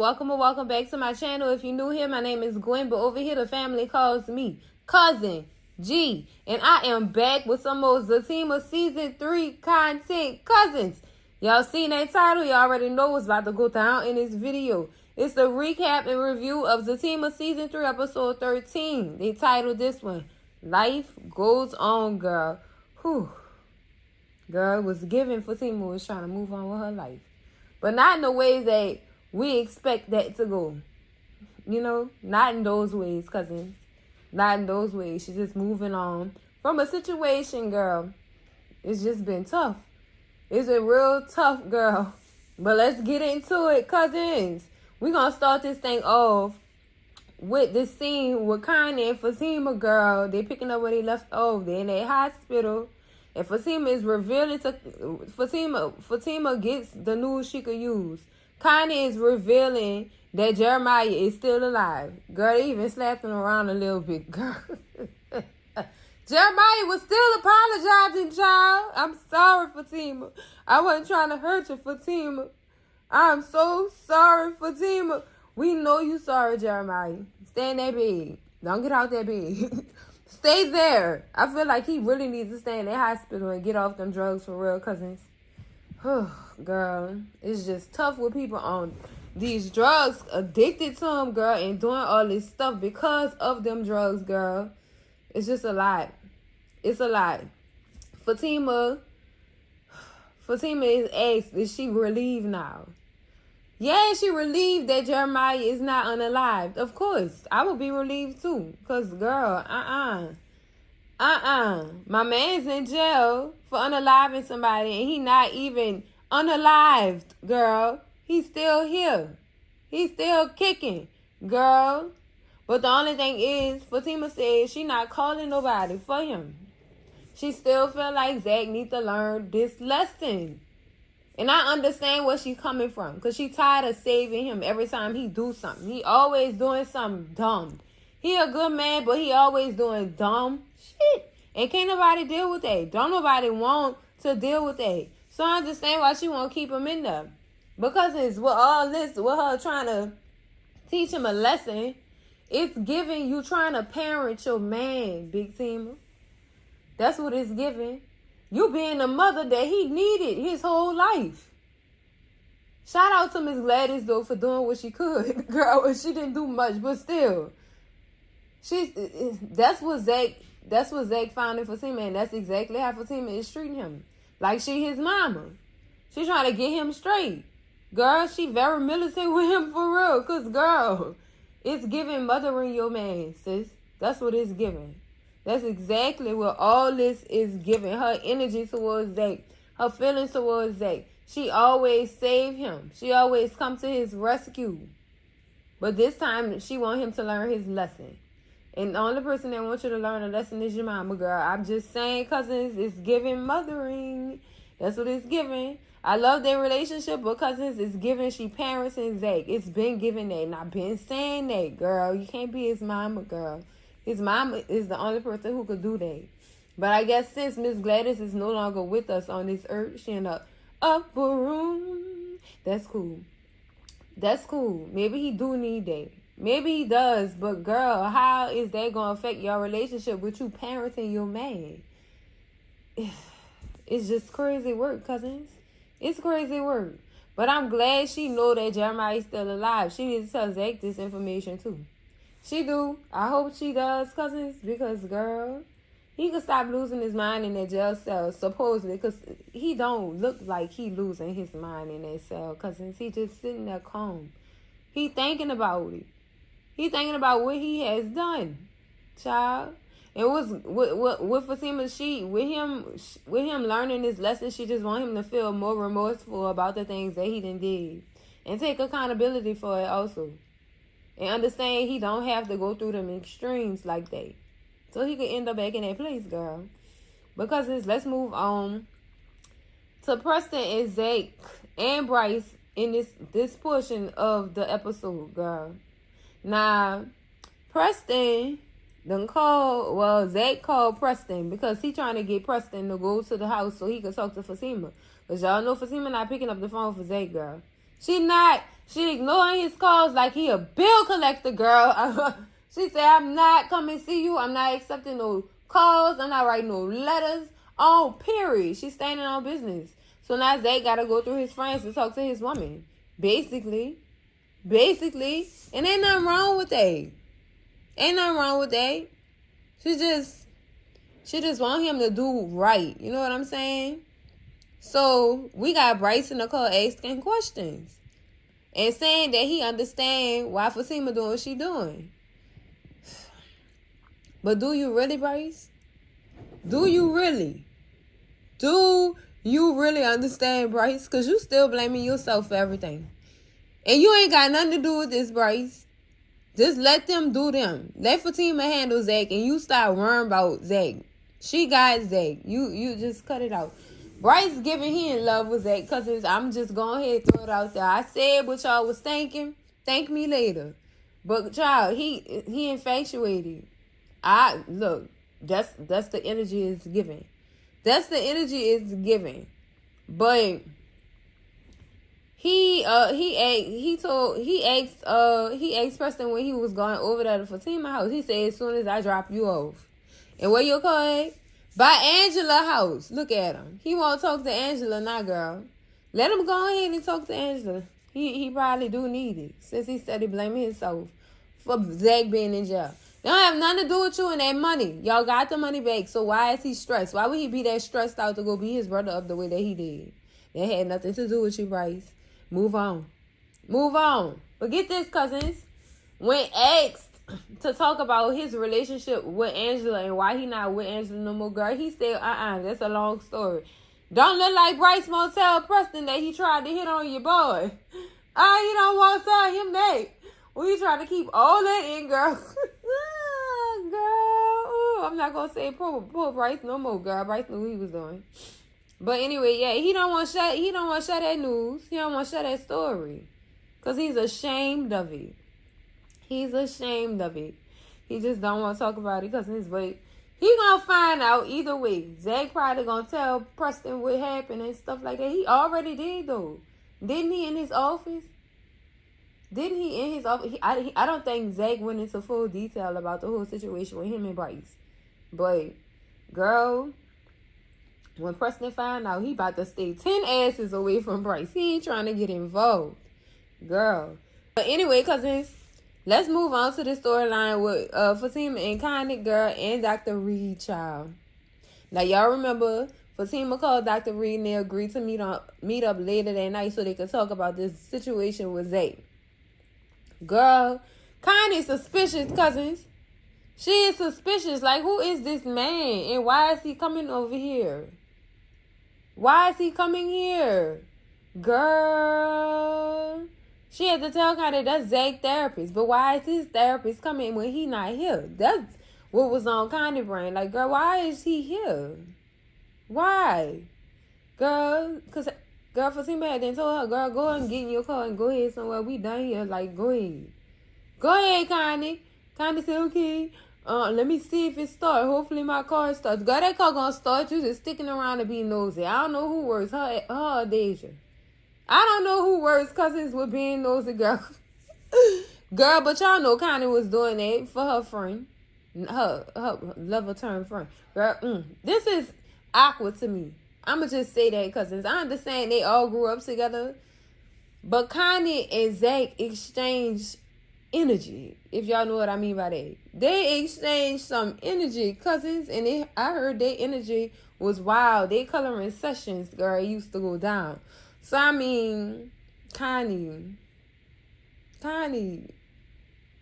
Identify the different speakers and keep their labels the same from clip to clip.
Speaker 1: welcome or welcome back to my channel. If you're new here, my name is Gwen, but over here the family calls me Cousin G. And I am back with some more Zatima Season 3 content. Cousins, y'all seen that title? Y'all already know what's about to go down in this video. It's the recap and review of Zatima Season 3, Episode 13. They titled this one, Life Goes On, Girl. Whew. Girl, it was given Fatima was trying to move on with her life. But not in the ways that we expect that to go. You know, not in those ways, cousins. Not in those ways. She's just moving on from a situation, girl. It's just been tough. It's a real tough, girl. But let's get into it, cousins. We're going to start this thing off with this scene with Kanye and Fatima, girl. They picking up where they left off. They're in a hospital. And Fatima is revealing to Fatima gets the news she could use. Kanye is revealing that Jeremiah is still alive. Girl, they even slapped him around a little bit, girl. Jeremiah was still apologizing, child. I'm sorry, Fatima. I wasn't trying to hurt you, Fatima. I'm so sorry, Fatima. We know you sorry, Jeremiah. Stay in that bed. Don't get out that bed. Stay there. I feel like he really needs to stay in that hospital and get off them drugs for real, cousins. Girl, it's just tough with people on these drugs, addicted to them, girl, and doing all this stuff because of them drugs, girl. It's just a lot. It's a lot. Fatima is asked, is she relieved now? Yeah, she relieved that Jeremiah is not unalived. Of course, I would be relieved too. Because, girl, my man's in jail for unaliving somebody, and he not even unalived, girl. He's still here. He's still kicking, girl. But the only thing is, Fatima said she not calling nobody for him. She still feel like Zach need to learn this lesson. And I understand where she's coming from. Because she tired of saving him every time he do something. He always doing something dumb. He a good man, but he always doing dumb shit. And can't nobody deal with that. Don't nobody want to deal with that. So I understand why she won't keep him in there. Because it's with all this, with her trying to teach him a lesson, it's giving you trying to parent your man, Big Tima. That's what it's giving. You being the mother that he needed his whole life. Shout out to Miss Gladys, though, for doing what she could. Girl, she didn't do much, but still. That's what Zach found in Fatima, and that's exactly how Fatima is treating him. Like she his mama. She trying to get him straight. Girl, she very militant with him for real. Because, girl, it's giving mothering your man, sis. That's what it's giving. That's exactly what all this is giving. Her energy towards Zach. Her feelings towards Zach. She always save him. She always come to his rescue. But this time, she want him to learn his lesson. And the only person that wants you to learn a lesson is your mama, girl. I'm just saying, cousins, it's giving mothering. That's what it's giving. I love their relationship, but cousins, it's giving she parents and Zach. It's been giving that. And I've been saying that, girl. You can't be his mama, girl. His mom is the only person who could do that. But I guess since Miss Gladys is no longer with us on this earth, she in the upper room. That's cool. That's cool. Maybe he do need that. Maybe he does. But girl, how is that going to affect your relationship with you parenting your man? It's just crazy work, cousins. It's crazy work. But I'm glad she know that Jeremiah is still alive. She needs to tell Zach this information too. She do. I hope she does, cousins, because, girl, he could stop losing his mind in that jail cell, supposedly, because he don't look like he losing his mind in that cell, cousins. He just sitting there calm. He thinking about it. He thinking about what he has done, child. And with Fatima, with him learning this lesson, she just want him to feel more remorseful about the things that he done did. And take accountability for it also. And understand he don't have to go through them extremes like that. So he could end up back in that place, girl. Because let's move on to Preston and Zach and Bryce in this portion of the episode, girl. Now, Preston Zach called Preston because he trying to get Preston to go to the house so he could talk to Fatima. Because y'all know Fatima not picking up the phone for Zach, girl. She ignoring his calls like he a bill collector, girl. She said, I'm not coming to see you. I'm not accepting no calls. I'm not writing no letters. Oh, period. She's standing on business. So now Zach got to go through his friends to talk to his woman. Basically. And ain't nothing wrong with that. She just want him to do right. You know what I'm saying? So we got Bryce and Nicole asking questions. And saying that he understand why Fatima doing what she doing. But do you really, Bryce? Do you really? Do you really understand, Bryce? Because you still blaming yourself for everything. And you ain't got nothing to do with this, Bryce. Just let them do them. Let Fatima handle Zach and you stop worrying about Zach. She got Zach. You just cut it out. Bryce giving he in love with Zach because I'm just going ahead and throw it out there. I said what y'all was thinking. Thank me later. But child, he infatuated. Look, that's the energy it's giving. That's the energy it's giving. But he asked Preston when he was going over there to Fatima house. He said as soon as I drop you off. And where you call it? By Angela house. Look at him. He won't talk to Angela now, girl. Let him go ahead and talk to Angela. He probably do need it since he started blaming himself for Zach being in jail. They don't have nothing to do with you and that money. Y'all got the money back, so why is he stressed? Why would he be that stressed out to go beat his brother up the way that he did? That had nothing to do with you, Bryce. Move on. Forget this, cousins. When asked to talk about his relationship with Angela and why he not with Angela no more, girl, he said, that's a long story. Don't look like Bryce won't tell Preston that he tried to hit on your boy. You don't want to tell him that. Well, you trying to keep all that in, girl. Girl. Ooh, I'm not going to say poor Bryce no more, girl. Bryce knew what he was doing. But anyway, yeah, he don't want to share that news. He don't want to share that story. Because he's ashamed of it. He just don't want to talk about it because his way. He going to find out either way. Zach probably going to tell Preston what happened and stuff like that. He already did, though. Didn't he in his office? I don't think Zach went into full detail about the whole situation with him and Bryce. But, girl, when Preston found out, he about to stay 10 asses away from Bryce. He ain't trying to get involved. Girl. But anyway, cousins, let's move on to the storyline with Fatima and Connie, girl, and Dr. Reed, child. Now, y'all remember, Fatima called Dr. Reed and they agreed to meet up later that night so they could talk about this situation with Zach. Girl, Connie's suspicious, cousins. She is suspicious. Like, who is this man? And why is he coming over here? Why is he coming here? Girl. She had to tell Connie that's Zach's therapist. But why is his therapist coming when he not here? That's what was on Connie's brain. Like, girl, why is he here? Why? Girl, because Fatima had then told her, girl, go and get in your car and go ahead somewhere. We done here. Like, go ahead. Go ahead, Connie. Connie said, okay. Let me see if it starts. Hopefully my car starts. Girl, that car gonna start. You just sticking around to be nosy. I don't know who works, her or Deja. I don't know who works cousins with being nosy, girl. Girl, but y'all know Connie was doing that for her friend. Her lover turned friend. Girl, this is awkward to me. I'ma just say that, cousins. I understand they all grew up together. But Connie and Zach exchanged energy, if y'all know what I mean by that. They exchanged some energy, cousins, and I heard their energy was wild. They coloring sessions, girl, used to go down. So, I mean, Connie,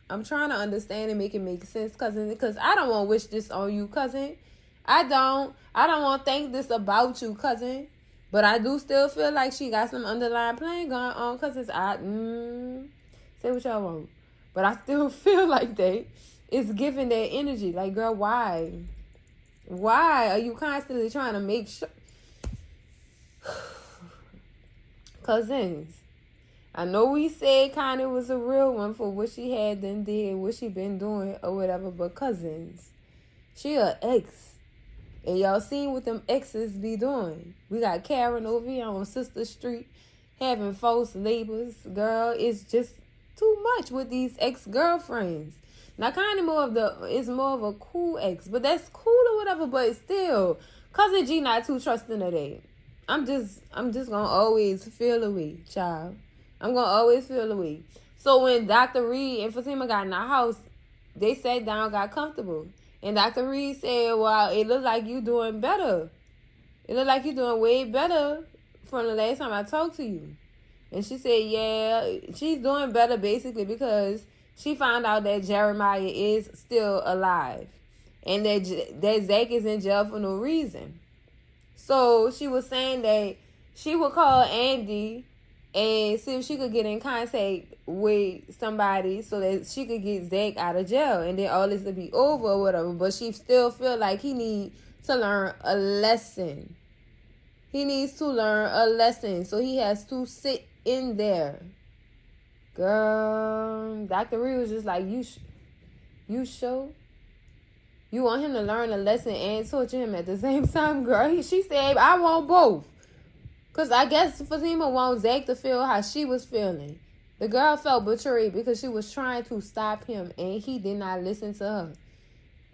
Speaker 1: I'm trying to understand and make it make sense, cousin, because I don't want to wish this on you, cousin. I don't want to think this about you, cousin. But I do still feel like she got some underlying plan going on, cousins. Say what y'all want. But I still feel like that it's giving that energy. Like, girl, why? Why are you constantly trying to make sure? Cousins, I know we said Connie was a real one for what she had done did, what she been doing or whatever, but cousins, she a ex. And y'all seen what them exes be doing. We got Karen over here on Sister Street having false labels, girl. It's just too much with these ex-girlfriends. Now, kind of it's more of a cool ex, but that's cool or whatever. But still, Cousin G not too trusting of that. I'm just gonna always feel away, child. I'm gonna always feel away. So when Dr. Reed and Fatima got in the house, they sat down, got comfortable, and Dr. Reed said, "Well, it looks like you doing better. It look like you're doing way better from the last time I talked to you." And she said, yeah, she's doing better basically because she found out that Jeremiah is still alive and that Zach is in jail for no reason. So she was saying that she would call Andy and see if she could get in contact with somebody so that she could get Zach out of jail and then all this would be over or whatever. But she still feel like he needs to learn a lesson. He needs to learn a lesson. So he has to sit in there. Girl, Dr. Reed was just like, you sure? You want him to learn a lesson and torture him at the same time, girl? She said, I want both. Because I guess Fatima wants Zach to feel how she was feeling. The girl felt betrayed because she was trying to stop him and he did not listen to her.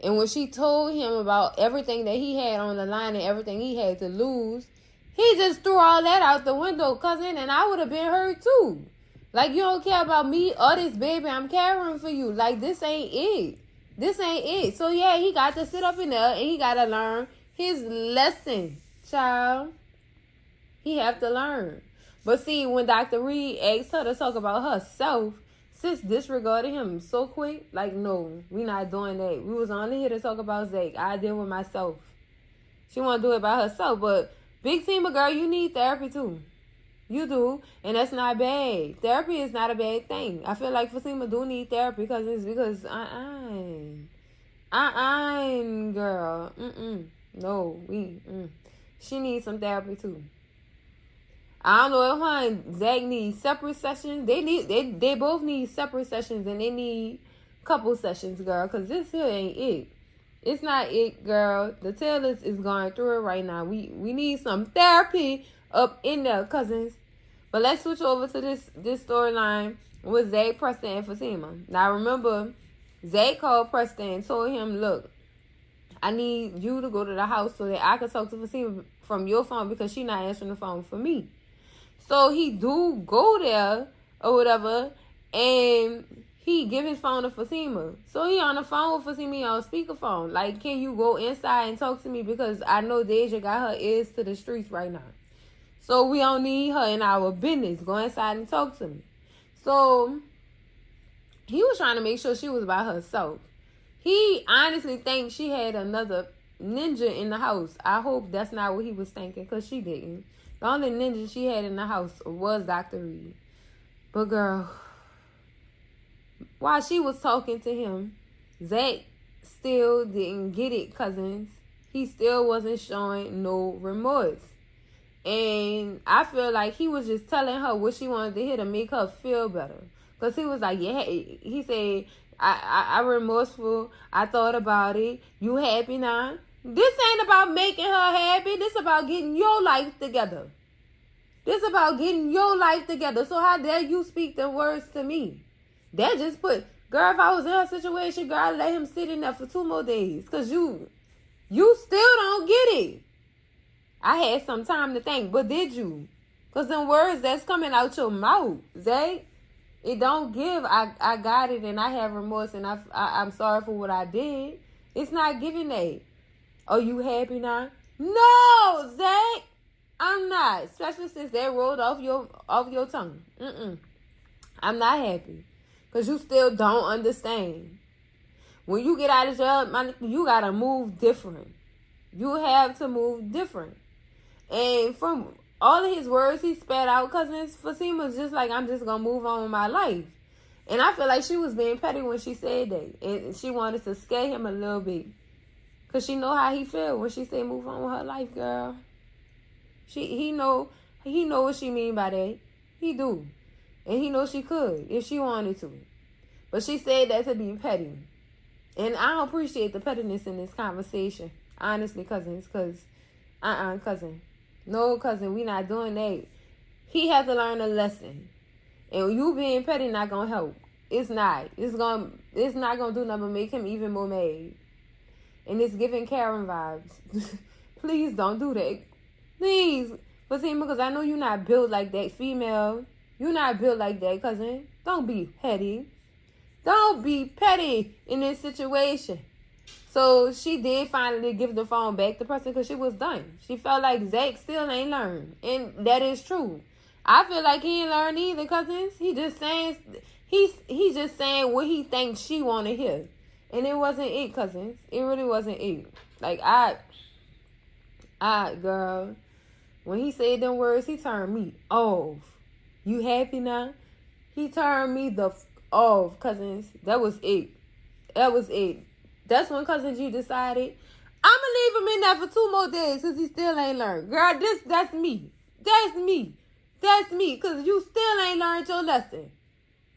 Speaker 1: And when she told him about everything that he had on the line and everything he had to lose, he just threw all that out the window, cousin, and I would have been hurt too. Like, you don't care about me or this baby I'm carrying for you. Like, this ain't it. This ain't it. So, yeah, he got to sit up in there and he got to learn his lesson, child. He have to learn. But see, when Dr. Reed asked her to talk about herself, sis disregarded him so quick. Like, no, we not doing that. We was only here to talk about Zach. I deal with myself. She want to do it by herself, but Big Tima, girl, you need therapy too. You do. And that's not bad. Therapy is not a bad thing. I feel like Fatima do need therapy because girl. No, she needs some therapy too. I don't know if her and Zach need separate sessions. They both need separate sessions and they need couple sessions, girl, because this here ain't it. It's not it, girl. The Taylors is going through it right now. We need some therapy up in there, cousins. But let's switch over to this storyline with Zach, Preston, and Fatima. Now, remember, Zach called Preston and told him, look, I need you to go to the house so that I can talk to Fatima from your phone because she's not answering the phone for me. So he do go there or whatever, and he give his phone to Fatima. So he on the phone with Fatima on speakerphone. Like, can you go inside and talk to me? Because I know Deja got her ears to the streets right now. So we don't need her in our business. Go inside and talk to me. So he was trying to make sure she was by herself. He honestly thinks she had another ninja in the house. I hope that's not what he was thinking, because she didn't. The only ninja she had in the house was Dr. Reed. But girl, while she was talking to him, Zach still didn't get it, cousins. He still wasn't showing no remorse. And I feel like he was just telling her what she wanted to hear to make her feel better. Because he was like, yeah, he said, I remorseful. I thought about it. You happy now? This ain't about making her happy. This about getting your life together. This about getting your life together. So how dare you speak the words to me? That just put, girl, if I was in her situation, girl, I'd let him sit in there for 2 more days. Because you still don't get it. I had some time to think, but did you? Because them words that's coming out your mouth, Zay, it don't give, I got it and I have remorse and I'm sorry for what I did. It's not giving that. Are you happy now? No, Zach, I'm not. Especially since that rolled off your tongue. I'm not happy. Because you still don't understand. When you get out of jail, you got to move different. You have to move different. And from all of his words he spat out, cousins, Fatima's just like, I'm just going to move on with my life. And I feel like she was being petty when she said that. And she wanted to scare him a little bit. Because she know how he feel when she say move on with her life, girl. He know what she mean by that. He do. And he knows she could if she wanted to. But she said that to be petty. And I don't appreciate the pettiness in this conversation. Honestly, cousins. Because, cousin. No, cousin, we not doing that. He has to learn a lesson. And you being petty not gonna help. It's not. It's not gonna do nothing but make him even more mad. And it's giving Karen vibes. Please don't do that. Please. Fatima, because I know you're not built like that, female. You're not built like that, cousin. Don't be petty. Don't be petty in this situation. So she did finally give the phone back to the person because she was done. She felt like Zach still ain't learned. And that is true. I feel like he ain't learned either, cousins. He just saying what he thinks she want to hear. And it wasn't it, cousins. It really wasn't it. Like, girl, when he said them words, he turned me off. You happy now? He turned me off, cousins. That was it. That was it. That's when Cousin G decided, I'm going to leave him in there for 2 more days because he still ain't learned. Girl, that's me. That's me. That's me, because you still ain't learned your lesson.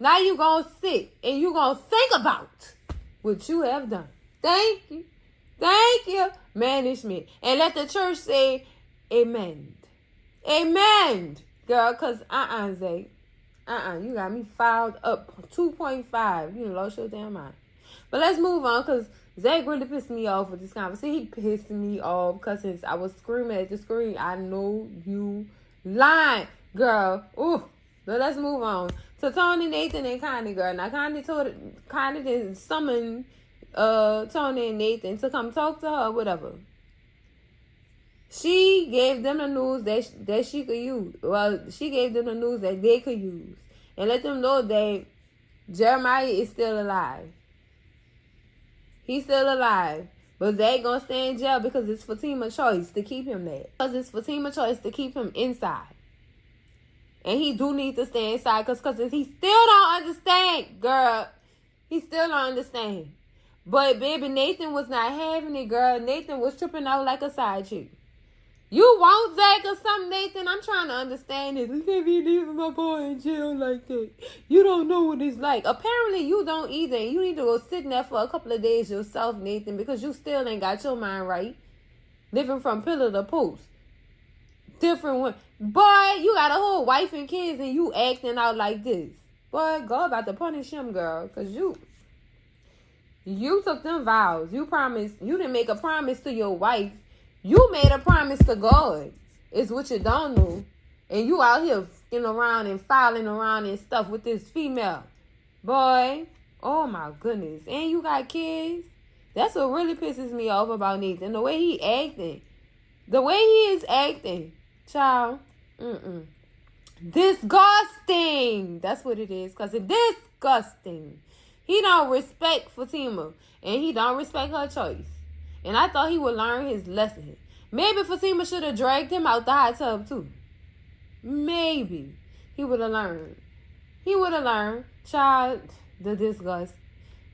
Speaker 1: Now you going to sit and you going to think about what you have done. Thank you. Thank you. Management. And let the church say, amen. Amen. Girl, because Zay. You got me filed up 2.5. You lost your damn mind. But let's move on, because Zach really pissed me off with this conversation. He pissed me off because since I was screaming at the screen, I know you lying, girl. Ooh. But let's move on to Tony, Nathan, and Connie, girl. Now, Connie didn't summon Tony and Nathan to come talk to her, whatever. She gave them the news that she could use. Well, she gave them the news that they could use. And let them know that Jeremiah is still alive. He's still alive. But Zach gonna stay in jail because it's Fatima's choice to keep him there. Because it's Fatima's choice to keep him inside. And he do need to stay inside because he still don't understand, girl. He still don't understand. But baby, Nathan was not having it, girl. Nathan was tripping out like a side chick. You want Zach or something, Nathan? I'm trying to understand this. You can't be leaving my boy in jail like that. You don't know what it's like. Apparently, you don't either. You need to go sit in there for a couple of days yourself, Nathan, because you still ain't got your mind right. Living from pillar to post. Different one. Boy, you got a whole wife and kids and you acting out like this. Boy, God about to punish him, girl, because you took them vows. You promised. You didn't make a promise to your wife. You made a promise to God. It's what you don't know. And you out here f***ing around and filing around and stuff with this female. Boy, oh my goodness. And you got kids. That's what really pisses me off about Nathan. The way he acting. The way he is acting. Child. Disgusting. That's what it is. Because it's disgusting. He don't respect Fatima. And he don't respect her choice. And I thought he would learn his lesson. Maybe Fatima should have dragged him out the hot tub too. Maybe. He would have learned. He would have learned. Child, the disgust.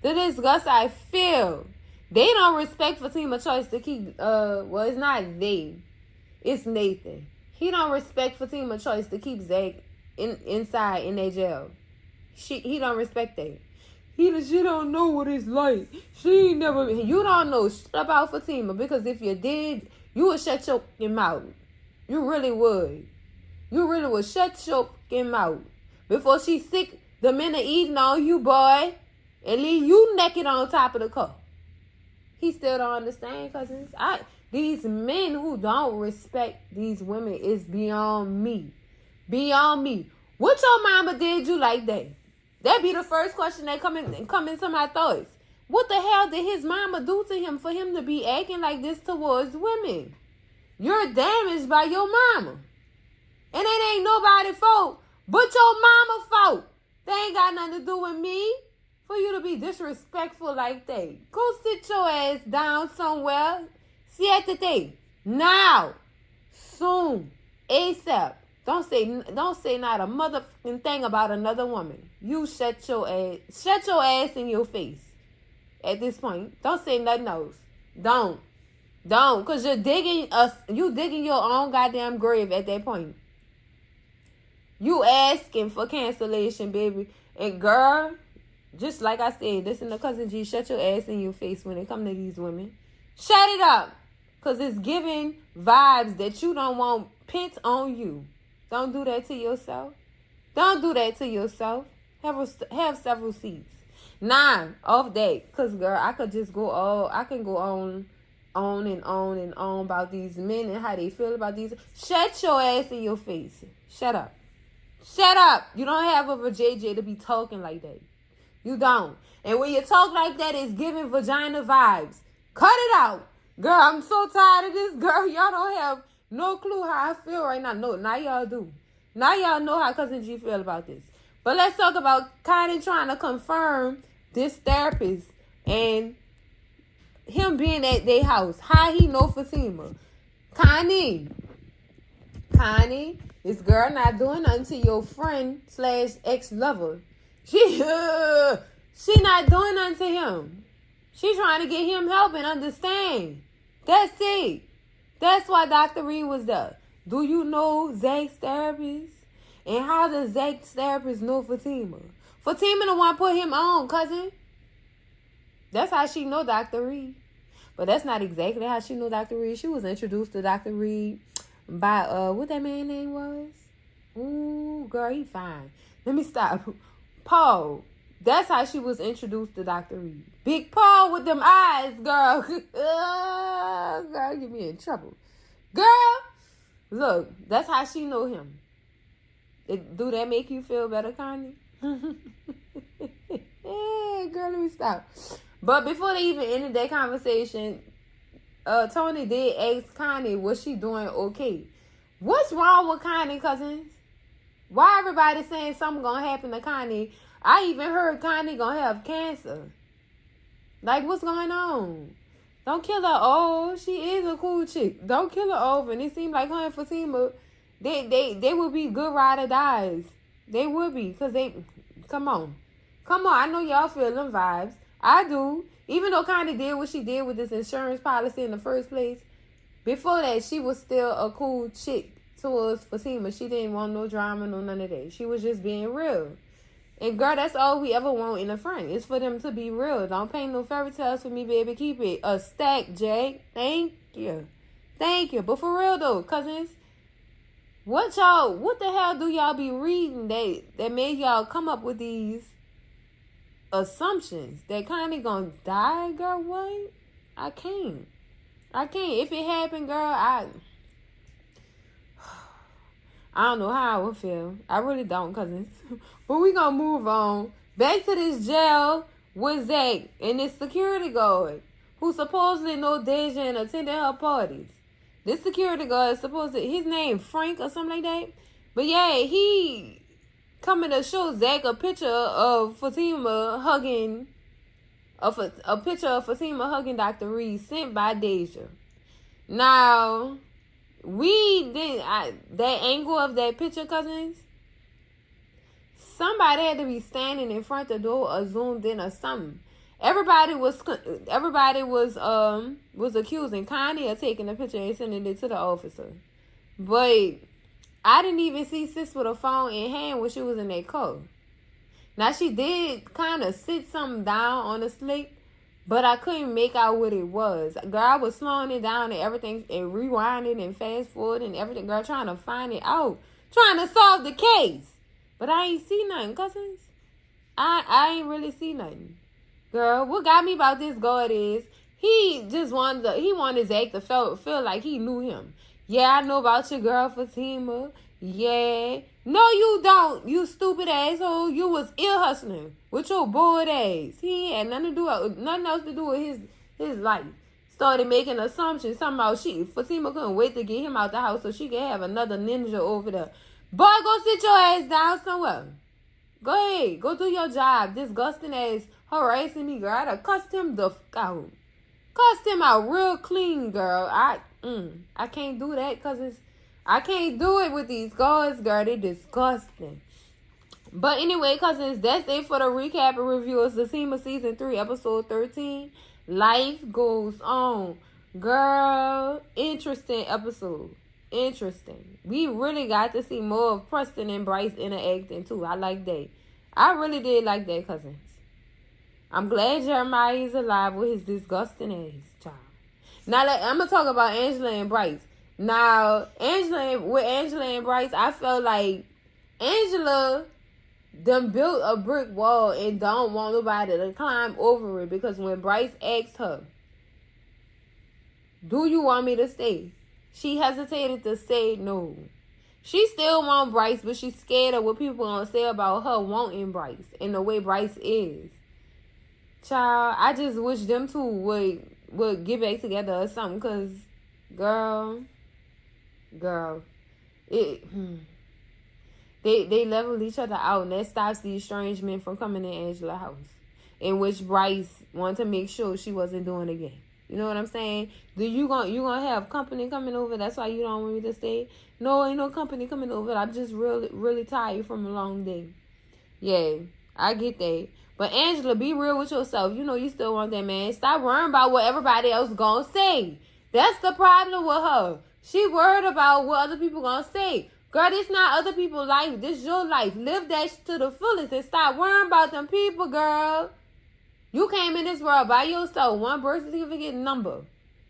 Speaker 1: The disgust I feel. They don't respect Fatima's choice to keep, well, it's not they. It's Nathan. He don't respect Fatima's choice to keep Zach inside in their jail. He don't respect that. She don't know what it's like. She ain't never... You don't know shit about Fatima, because if you did, you would shut your mouth. You really would. You really would shut your mouth. Before she sick the men are eating on you, boy, and leave you naked on top of the cup. He still don't understand, cousins. These men who don't respect these women is beyond me. Beyond me. What your mama did you like that? That be the first question that come into my thoughts. What the hell did his mama do to him for him to be acting like this towards women? You're damaged by your mama. And it ain't nobody's fault but your mama's fault. They ain't got nothing to do with me for you to be disrespectful like that. Go sit your ass down somewhere. Siéntate. Now. Soon. ASAP. Don't say not a motherfucking thing about another woman. You shut your ass in your face. At this point, don't say nothing else. Don't, cause you digging your own goddamn grave at that point. You asking for cancellation, baby, and girl, just like I said, listen to Cousin G. Shut your ass in your face when it come to these women. Shut it up, cause it's giving vibes that you don't want pent on you. Don't do that to yourself. Don't do that to yourself. Have several seats. 9, off that. Because, girl, I can go on and on and on about these men and how they feel about these. Shut your ass in your face. Shut up. Shut up. You don't have a JJ to be talking like that. You don't. And when you talk like that, it's giving vagina vibes. Cut it out. Girl, I'm so tired of this. Girl, y'all don't have no clue how I feel right now. No, now y'all do. Now y'all know how Cousin G feel about this. But let's talk about Connie trying to confirm this therapist and him being at their house. How he know Fatima? Connie, this girl not doing nothing to your friend / ex-lover. She not doing nothing to him. She trying to get him help and understand. That's it. That's why Dr. Reed was there. Do you know Zach's therapist? And how does Zach's therapist know Fatima? Fatima the one put him on, cousin. That's how she know Dr. Reed. But that's not exactly how she knew Dr. Reed. She was introduced to Dr. Reed by, what that man's name was? Ooh, girl, he fine. Let me stop. Paul. That's how she was introduced to Dr. Reed. Big Paul with them eyes, girl. Girl, get me in trouble. Girl, look, that's how she know him. Do that make you feel better, Connie? Yeah, girl, let me stop. But before they even ended that conversation, Tony did ask Connie, was she doing okay? What's wrong with Connie, cousins? Why everybody saying something gonna happen to Connie? I even heard Connie gonna have cancer. Like, what's going on? Don't kill her. Oh, she is a cool chick. Don't kill her over. And it seemed like her and Fatima, they would be good ride or dies. They would be. Because come on. I know y'all feel them vibes. I do. Even though Connie did what she did with this insurance policy in the first place, before that, she was still a cool chick towards Fatima. She didn't want no drama, no none of that. She was just being real. And girl, that's all we ever want in a friend. It's for them to be real. Don't paint no fairy tales for me, baby. Keep it a stack, Jake. Thank you. But for real though, cousins, what the hell do y'all be reading that made y'all come up with these assumptions that Connie gonna die, girl? What? I can't. If it happened, girl, I don't know how I would feel. I really don't, cousins. But we gonna move on. Back to this jail with Zach and this security guard who supposedly know Deja and attended her parties. This security guard is his name Frank or something like that. But yeah, he coming to show Zach a picture of Fatima hugging, a picture of Fatima hugging Dr. Reed sent by Deja. Now, that angle of that picture, cousins, somebody had to be standing in front of the door or zoomed in or something. Everybody was accusing Connie of taking the picture and sending it to the officer. But I didn't even see sis with a phone in hand when she was in that car. Now, she did kind of sit something down on the slate, but I couldn't make out what it was. Girl, I was slowing it down and everything and rewinding and fast forwarding and everything. Girl, trying to find it out. Trying to solve the case. But I ain't see nothing, cousins. I ain't really see nothing. Girl, what got me about this guard is he wanted Zach to feel like he knew him. Yeah, I know about your girl Fatima. Yeah. No, you don't, you stupid asshole. You was ear hustling with your bored ass. He had nothing else to do with his life. Started making assumptions. Something about Fatima couldn't wait to get him out the house so she could have another ninja over there. Boy, go sit your ass down somewhere. Go ahead. Go do your job. Disgusting ass harassing me, girl. I done cussed him the fuck out. Cussed him out real clean, girl. I can't do that because I can't do it with these guards, girl. They disgusting. But anyway, cousins, that's it for the recap and review of Zatima Season 3, Episode 13. Life goes on. Girl, interesting episode. Interesting. We really got to see more of Preston and Bryce interacting too. I like that. I really did like that, cousins. I'm glad Jeremiah is alive with his disgusting ass, child. Now, I'm going to talk about Angela and Bryce. Now, with Angela and Bryce, I felt like Angela done built a brick wall and don't want nobody to climb over it, because when Bryce asked her, do you want me to stay? She hesitated to say no. She still want Bryce, but she's scared of what people gonna say about her wanting Bryce and the way Bryce is. Child, I just wish them two would get back together or something, because, girl, they level each other out, and that stops the estrangement from coming in Angela's house, in which Bryce wanted to make sure she wasn't doing again. You know what I'm saying? You gonna have company coming over? That's why you don't want me to stay? No, ain't no company coming over. I'm just really tired from a long day. Yeah, I get that. But Angela, be real with yourself. You know you still want that man. Stop worrying about what everybody else gonna say. That's the problem with her. She worried about what other people gonna say. Girl, this not other people's life. This your life. Live that to the fullest and stop worrying about them people, girl. You came in this world by yourself. One birth certificate number.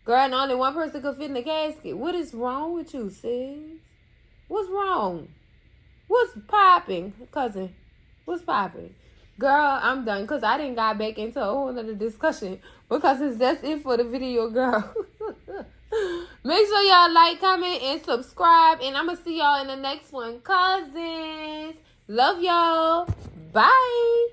Speaker 1: Girl, and only one person could fit in the casket. What is wrong with you, sis? What's wrong? What's popping, cousin? What's popping? Girl, I'm done, because I didn't got back into a whole other discussion, because that's it for the video, girl. Make sure y'all like, comment, and subscribe, and I'm going to see y'all in the next one. Cousins, love y'all. Bye.